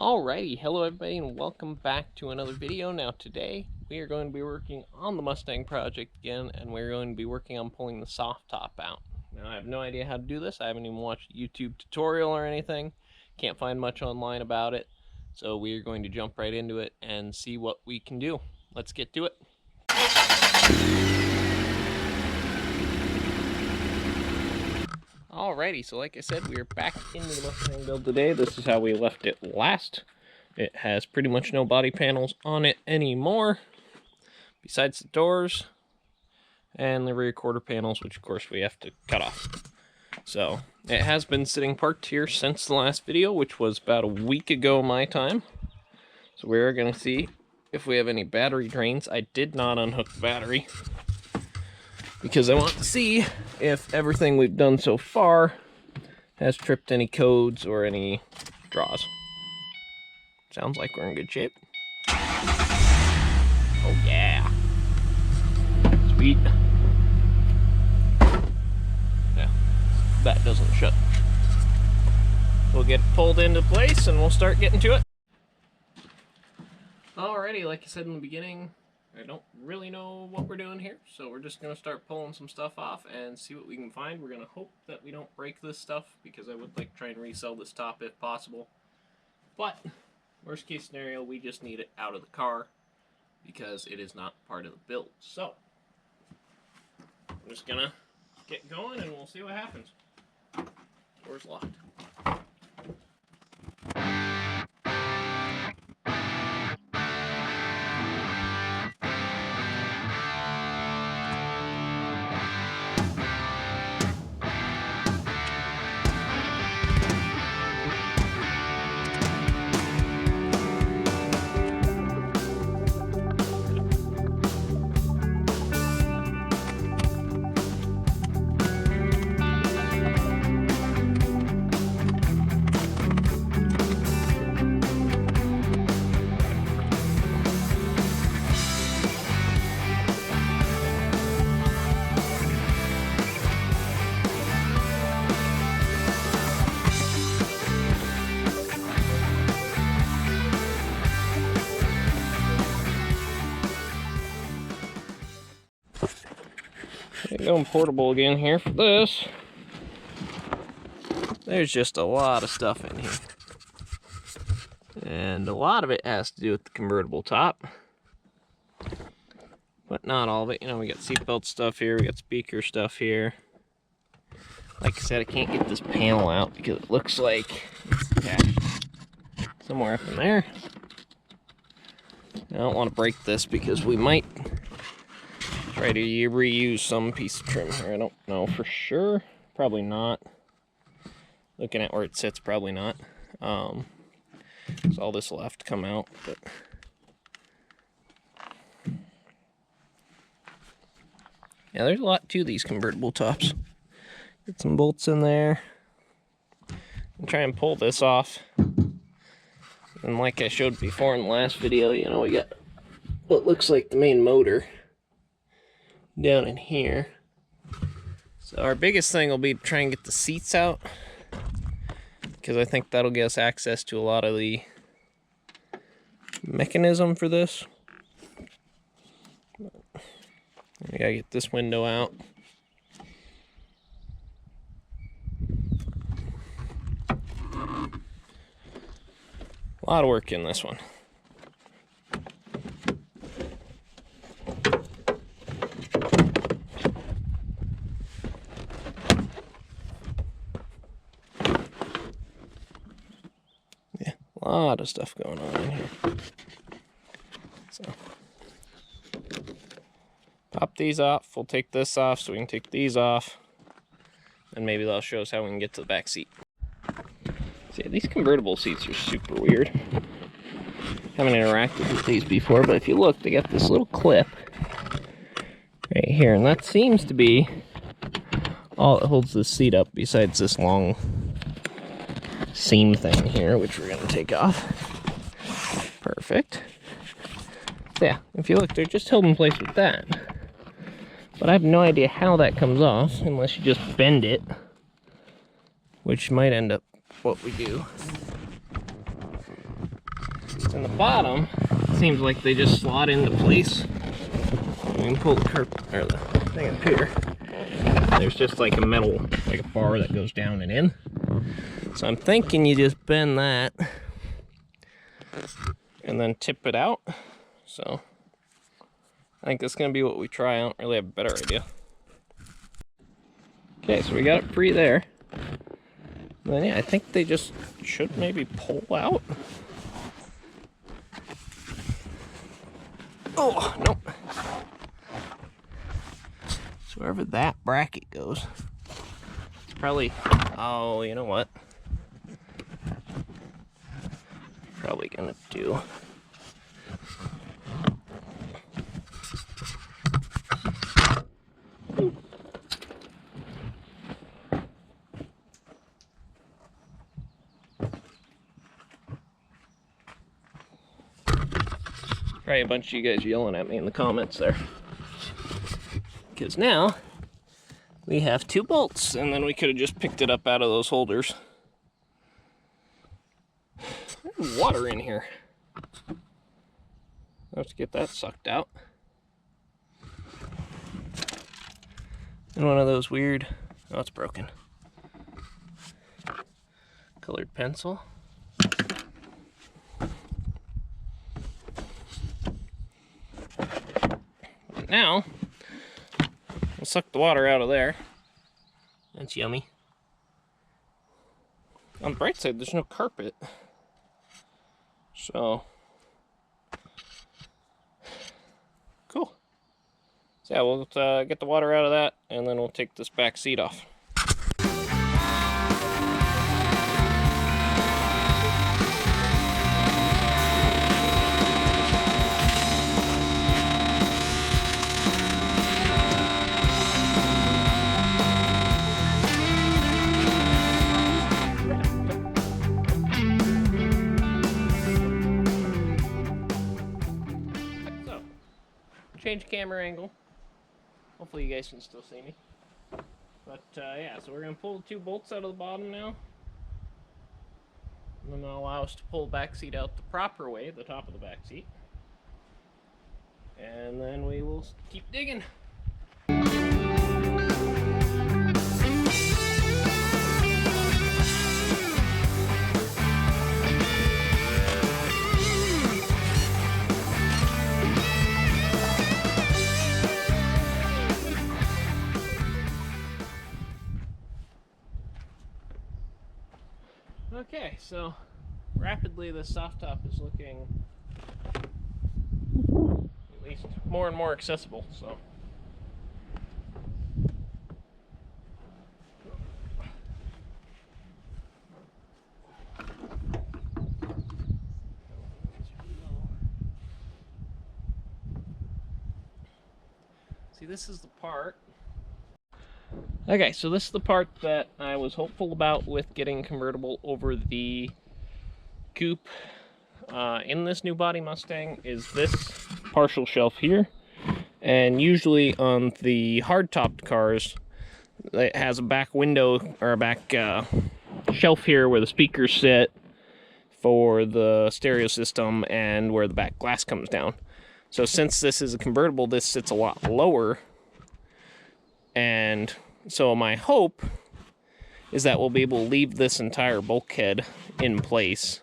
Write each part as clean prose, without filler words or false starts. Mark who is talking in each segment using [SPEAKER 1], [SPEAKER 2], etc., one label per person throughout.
[SPEAKER 1] Alrighty, hello everybody and welcome back to another video. Now today we are going to be working on the Mustang project again, and we're going to be working on pulling the soft top out. Now I have no idea how to do this. I haven't even watched a YouTube tutorial or anything. Can't find much online about it. So we are going to jump right into it and see what we can do. Let's get to it. Alrighty, so like I said, we are back into the Mustang build today. This is how we left it last. It has pretty much no body panels on it anymore, besides the doors and the rear quarter panels, which of course we have to cut off. So it has been sitting parked here since the last video, which was about a week ago my time. So we're going to see if we have any battery drains. I did not unhook the battery because I want to see if everything we've done so far has tripped any codes or any draws. Sounds like we're in good shape. Oh yeah. Sweet. Yeah, that doesn't shut. We'll get it pulled into place and we'll start getting to it. Alrighty, like I said in the beginning, I don't really know what we're doing here, so we're just going to start pulling some stuff off and see what we can find. We're going to hope that we don't break this stuff, because I would like to try and resell this top if possible. But, worst case scenario, we just need it out of the car, because it is not part of the build. So, I'm just going to get going and we'll see what happens. Door's locked. Going portable again here for this. There's just a lot of stuff in here, and a lot of it has to do with the convertible top, but not all of it. You know, we got seatbelt stuff here, we got speaker stuff here. Like I said, I can't get this panel out because it looks like it's attached somewhere up in there. I don't want to break this because we might try to reuse some piece of trim here. I don't know for sure. Probably not. Looking at where it sits, probably not. So all this will have to come out. But yeah, there's a lot to these convertible tops. Get some bolts in there. And try and pull this off. And like I showed before in the last video, you know, we got what looks like the main motor down in here. So our biggest thing will be to try and get the seats out, because I think that'll get us access to a lot of the mechanism for this. We gotta get this window out. A lot of work in this one. A lot of stuff going on in here. So, pop these off. We'll take this off so we can take these off. And maybe that'll show us how we can get to the back seat. See, these convertible seats are super weird. Haven't interacted with these before, but if you look, they got this little clip right here. And that seems to be all that holds this seat up, besides this long seam thing here, which we're going to take off. Perfect. So yeah, if you look, they're just held in place with that. But I have no idea how that comes off unless you just bend it, which might end up what we do. And the bottom seems like they just slot into place. You can pull the or the thing up here. There's just like a metal, like a bar that goes down and in. So I'm thinking you just bend that and then tip it out. So I think that's gonna be what we try. I don't really have a better idea. Okay, so we got it free there. And then yeah, I think they just should maybe pull out. Oh, nope. So wherever that bracket goes, it's probably, oh, you know what? Probably gonna do. Probably a bunch of you guys yelling at me in the comments there. Because now we have 2 bolts, and then we could have just picked it up out of those holders. There's water in here. Let's get that sucked out. And one of those weird, oh, it's broken. Colored pencil. Now, we'll suck the water out of there. That's yummy. On the bright side, there's no carpet. So, cool. So yeah, we'll get the water out of that, and then we'll take this back seat off. Change camera angle. Hopefully you guys can still see me. But yeah, so we're going to pull the 2 bolts out of the bottom now. And then that'll allow us to pull the back seat out the proper way, the top of the back seat. And then we will keep digging. Okay, so rapidly the soft top is looking at least more and more accessible, so. See, this is the part. Okay, so this is the part that I was hopeful about with getting convertible over the coupe in this new body Mustang, is this partial shelf here. And usually on the hard-topped cars, it has a back window or a back shelf here where the speakers sit for the stereo system and where the back glass comes down. So since this is a convertible, this sits a lot lower, and so my hope is that we'll be able to leave this entire bulkhead in place,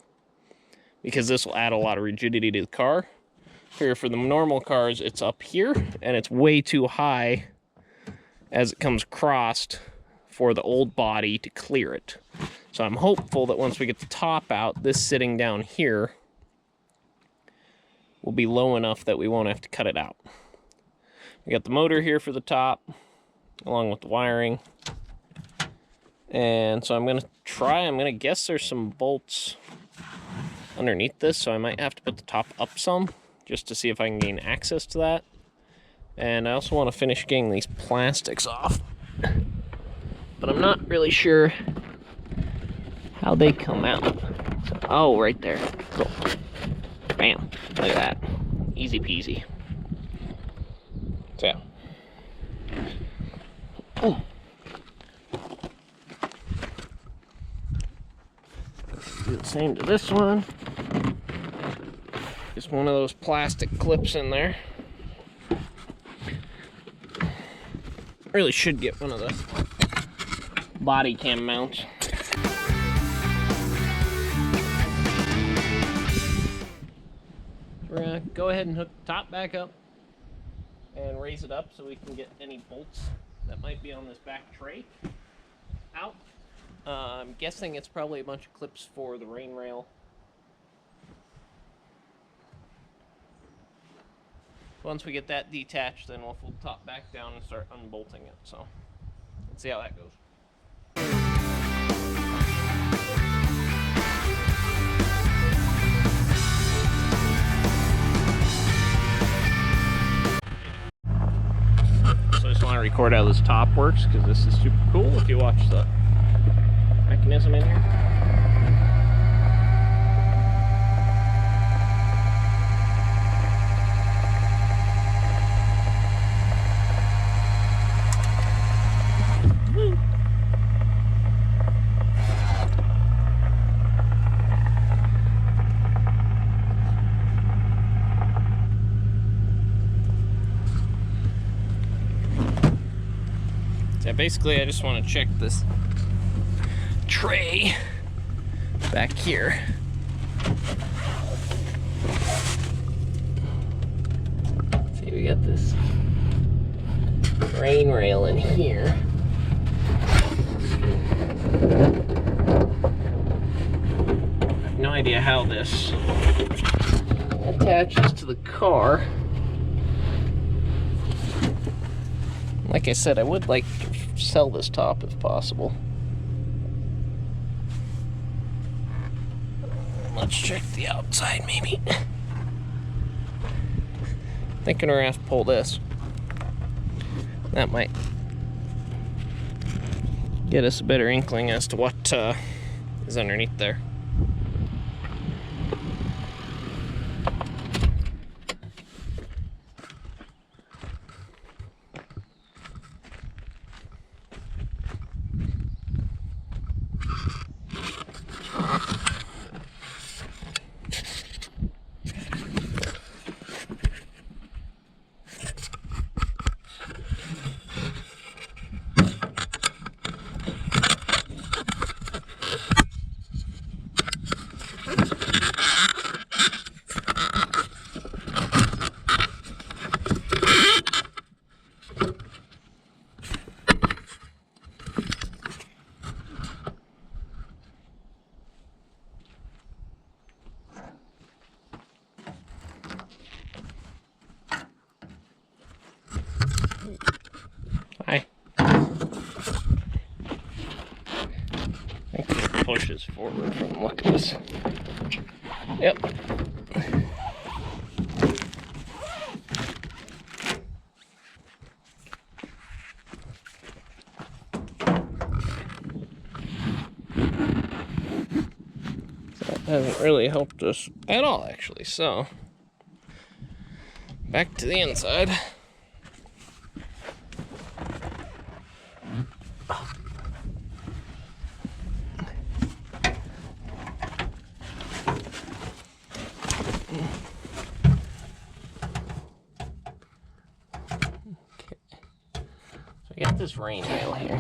[SPEAKER 1] because this will add a lot of rigidity to the car. Here for the normal cars, it's up here, and it's way too high as it comes crossed for the old body to clear it. So I'm hopeful that once we get the top out, this sitting down here will be low enough that we won't have to cut it out. We got the motor here for the top, along with the wiring. And so I'm gonna guess there's some bolts underneath this, so I might have to put the top up some, just to see if I can gain access to that. And I also want to finish getting these plastics off, but I'm not really sure how they come out. So, oh, right there. Cool. Bam. Look at that. Easy peasy. So, oh. Do the same to this one. Just one of those plastic clips in there. Really should get one of the body cam mounts. We're gonna go ahead and hook the top back up and raise it up so we can get any bolts that might be on this back tray out. I'm guessing it's probably a bunch of clips for the rain rail. Once we get that detached, then we'll fold the top back down and start unbolting it. So let's see how that goes. So I just want to record how this top works because this is super cool if you watch the mechanism in here. So basically I just want to check this tray back here. See, we got this rain rail in here. I have no idea how this attaches to the car. Like I said, I would like to sell this top if possible. Let's check the outside, maybe. Thinking we're gonna have to pull this. That might get us a better inkling as to what is underneath there. Hi. I think it pushes forward from the look of this. Yep. That hasn't really helped us at all, actually. So, back to the inside. I got this rain rail here.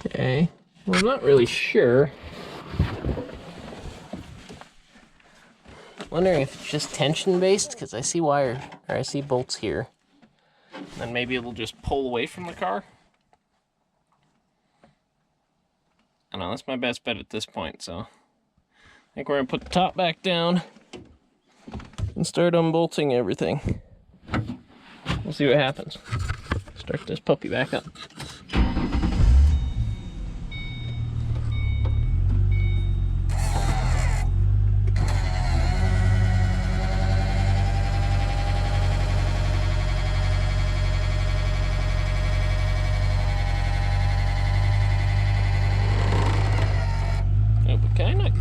[SPEAKER 1] Okay, well, I'm not really sure. Wondering if it's just tension based, because I see wire, or I see bolts here. Then maybe it'll just pull away from the car. I don't know, that's my best bet at this point, so I think we're gonna put the top back down and start unbolting everything. We'll see what happens. Start this puppy back up.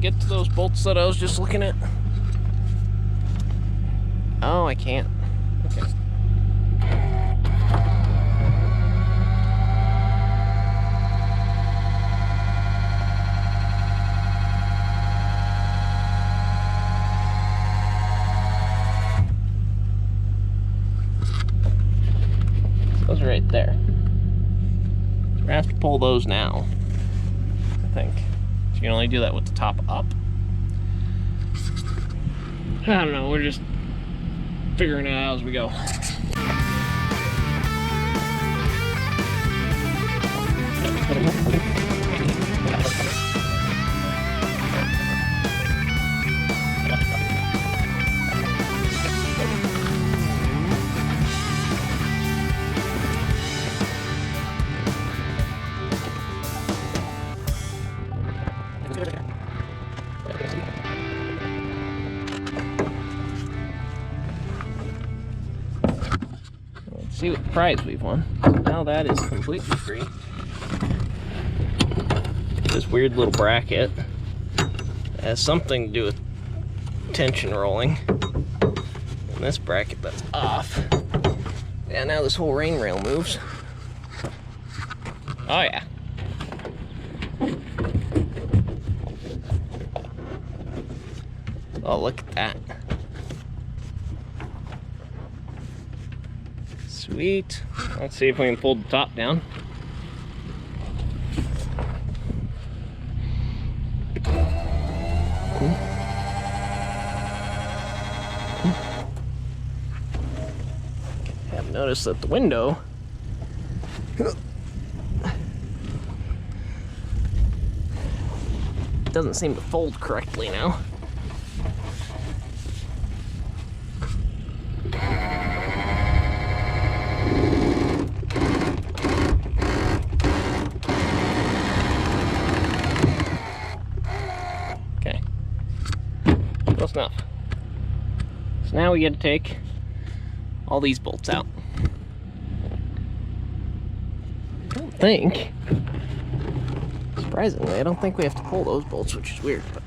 [SPEAKER 1] get to those bolts that I was just looking at? Oh, I can't. Okay. Those are right there. So I have to pull those now, I think. So you can only do that with the top up. I don't know, we're just figuring it out as we go. See what prize we've won. Now that is completely free. This weird little bracket has something to do with tension rolling. And this bracket that's off. Yeah, now this whole rain rail moves. Oh yeah. Oh, look at that. Sweet. Let's see if we can pull the top down. Have noticed that the window doesn't seem to fold correctly now. Close enough. So now we get to take all these bolts out. I don't think, surprisingly, I don't think we have to pull those bolts, which is weird. But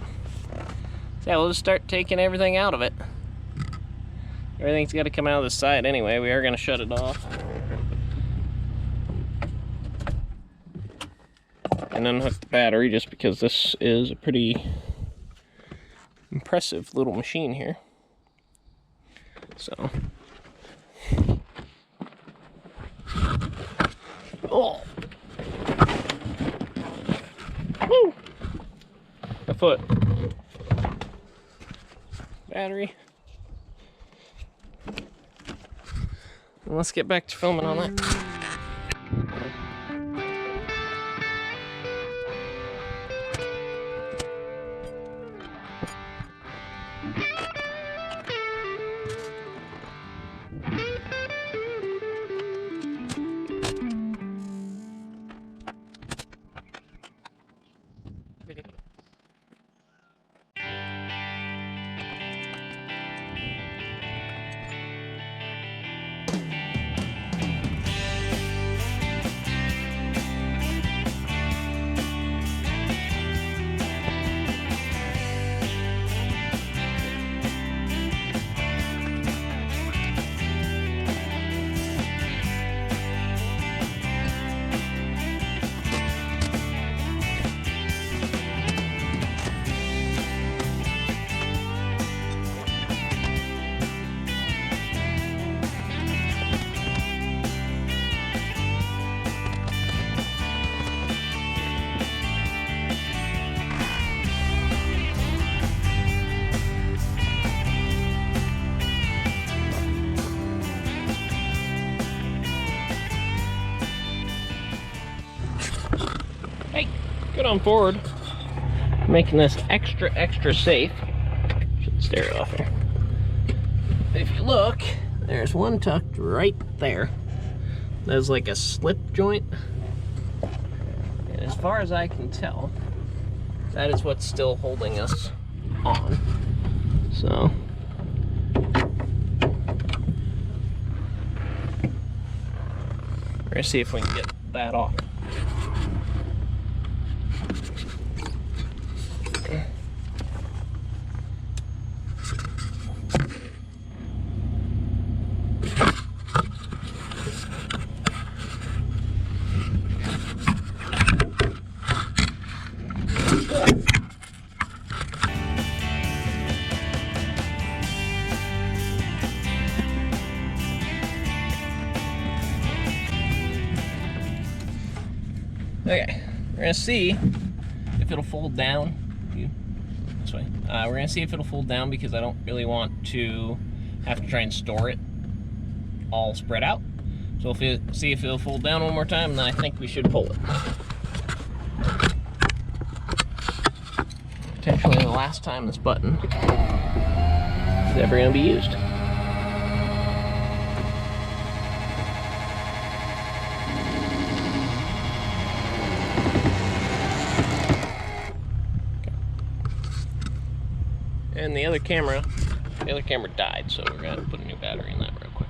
[SPEAKER 1] so yeah, we'll just start taking everything out of it. Everything's got to come out of the side anyway. We are going to shut it off. And unhook the battery, just because this is a pretty impressive little machine here. So, oh, woo, a foot, battery. And let's get back to filming on that. Hey, get on forward. Making this extra safe. Should stare it off here. If you look, there's one tucked right there. There's like a slip joint. And as far as I can tell, that is what's still holding us on. So, we're gonna see if we can get that off. Okay, we're gonna see if it'll fold down. This way. We're gonna see if it'll fold down because I don't really want to have to try and store it all spread out. So see if it'll fold down one more time, and then I think we should pull it. Potentially the last time this button is ever gonna be used. And the other camera died, so we're gonna put a new battery in that real quick.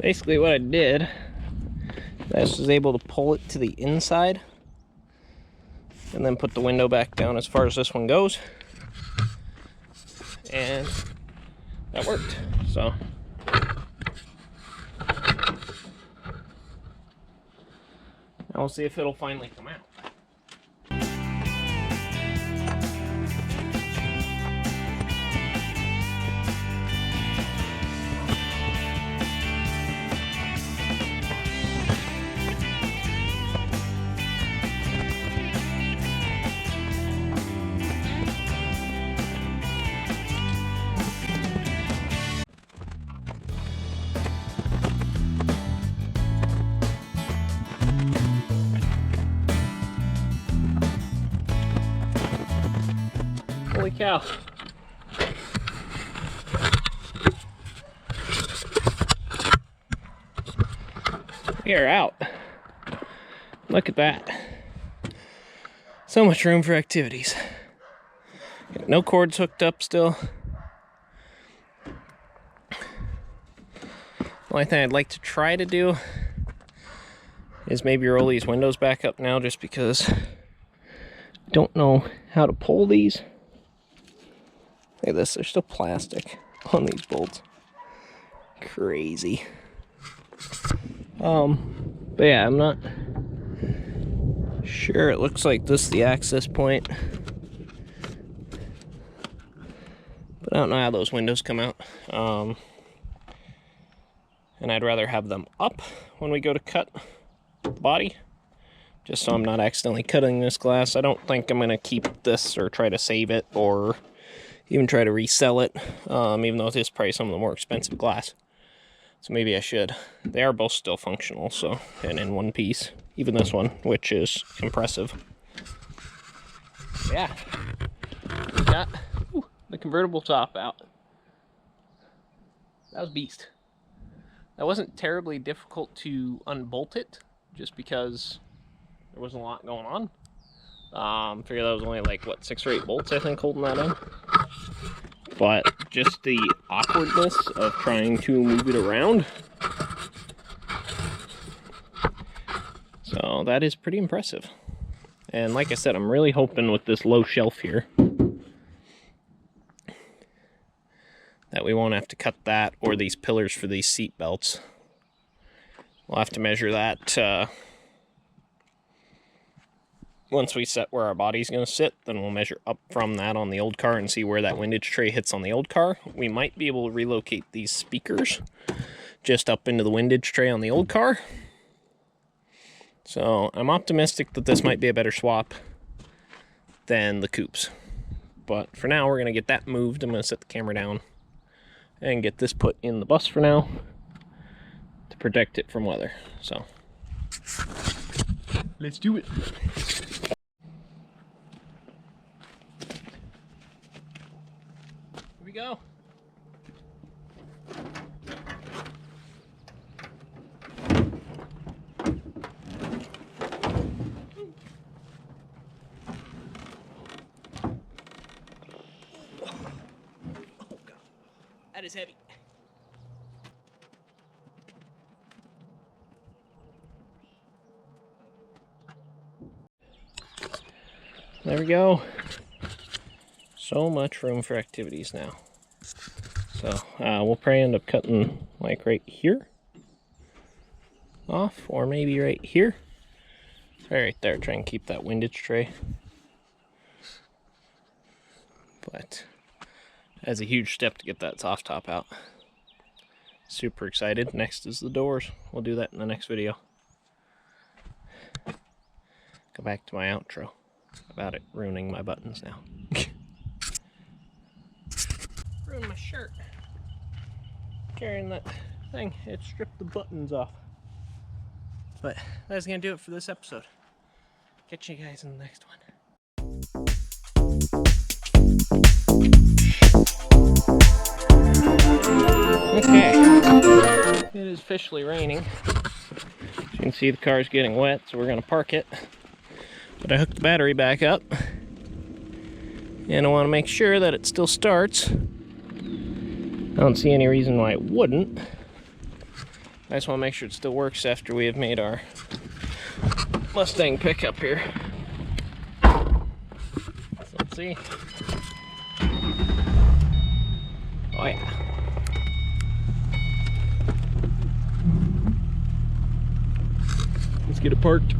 [SPEAKER 1] Basically what I did, I just was able to pull it to the inside and then put the window back down as far as this one goes, and that worked. So now we'll see if it'll finally come out. Holy cow. We are out. Look at that. So much room for activities. Got no cords hooked up still. The only thing I'd like to try to do is maybe roll these windows back up now, just because I don't know how to pull these. Look at this, there's still plastic on these bolts. Crazy. But yeah, I'm not sure. It looks like this is the access point. But I don't know how those windows come out. And I'd rather have them up when we go to cut the body, just so I'm not accidentally cutting this glass. I don't think I'm going to keep this or try to save it or even try to resell it, even though it is probably some of the more expensive glass. So maybe I should. They are both still functional, so, and in one piece. Even this one, which is impressive. Yeah, we got the convertible top out. That was a beast. That wasn't terribly difficult to unbolt it, just because there wasn't a lot going on. Figure that was only like, what, 6 or 8 bolts, I think, holding that in. But just the awkwardness of trying to move it around. So that is pretty impressive. And like I said, I'm really hoping with this low shelf here that we won't have to cut that or these pillars for these seat belts. We'll have to measure that once we set where our body's going to sit, then we'll measure up from that on the old car and see where that windage tray hits on the old car. We might be able to relocate these speakers just up into the windage tray on the old car. So I'm optimistic that this might be a better swap than the coupes. But for now, we're going to get that moved. I'm going to set the camera down and get this put in the bus for now to protect it from weather. So let's do it. Here we go. Oh God, that is heavy. There we go. So much room for activities now. So we'll probably end up cutting like right here off, or maybe right here. Right there, try and keep that windage tray. But that's a huge step to get that soft top out. Super excited. Next is the doors. We'll do that in the next video. Go back to my outro about it ruining my buttons now. Ruined my shirt. Carrying that thing, it stripped the buttons off. But that's gonna do it for this episode. Catch you guys in the next one. Okay, it is officially raining. As you can see, the car's getting wet, so we're gonna park it. But I hooked the battery back up, and I want to make sure that it still starts. I don't see any reason why it wouldn't. I just want to make sure it still works after we have made our Mustang pickup here. So let's see. Oh yeah. Let's get it parked.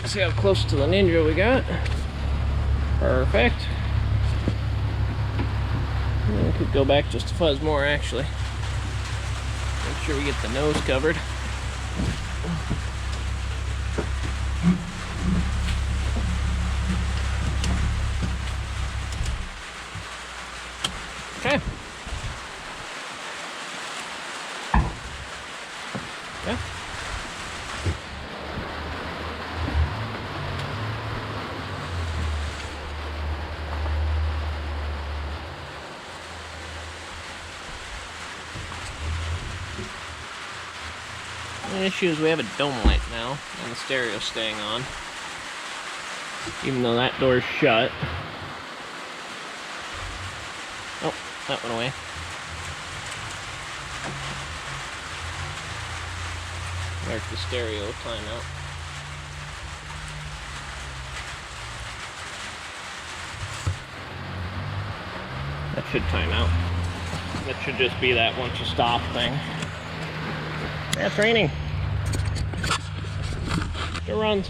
[SPEAKER 1] See how close to the Ninja we got. Perfect. We could go back just a fuzz more actually. Make sure we get the nose covered. Okay. Yeah. The issue is we have a dome light now, and the stereo's staying on, even though that door's shut. Oh, that went away. There's the stereo timeout. That should time out. That should just be that once you stop thing. Yeah, it's raining. It runs.